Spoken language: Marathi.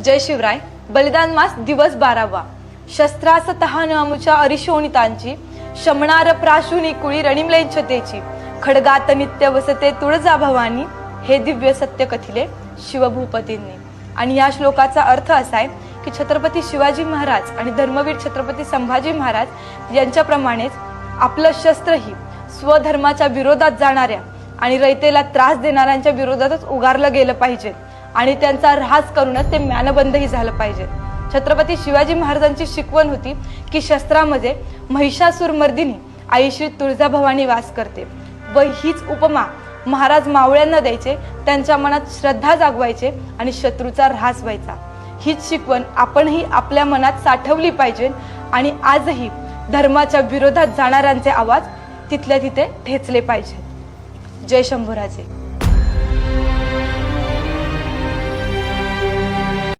जय शिवराय. बलिदान मास दिवस 12वा. शस्त्रास तहान अमुच्या अरिशोणितांची शमणार प्राशुनी कुळी रणिमलेच्छतेची खडगात नित्य वसते तुळजा भवानी हे दिव्य सत्य कथिले शिवभूपतींनी. आणि या श्लोकाचा अर्थ असा आहे की छत्रपती शिवाजी महाराज आणि धर्मवीर छत्रपती संभाजी महाराज यांच्याप्रमाणेच आपलं शस्त्रही स्वधर्माच्या विरोधात जाणाऱ्या आणि रयतेला त्रास देणाऱ्यांच्या विरोधातच उगारलं गेलं पाहिजे आणि त्यांचा ऱ्हास करूनच ते म्यानबंदही झालं पाहिजे. छत्रपती शिवाजी महाराजांची शिकवण होती की शस्त्रामध्ये महिषासूर मर्दिनी आई श्री तुळजाभवानी वास करते व हीच उपमा महाराज मावळ्यांना द्यायचे, त्यांच्या मनात श्रद्धा जागवायचे आणि शत्रूचा ऱ्हास व्हायचा. हीच शिकवण आपणही आपल्या मनात साठवली पाहिजे आणि आजही धर्माच्या विरोधात जाणाऱ्यांचे आवाज तिथल्या तिथे ठेचले पाहिजे. जय शंभूराजे.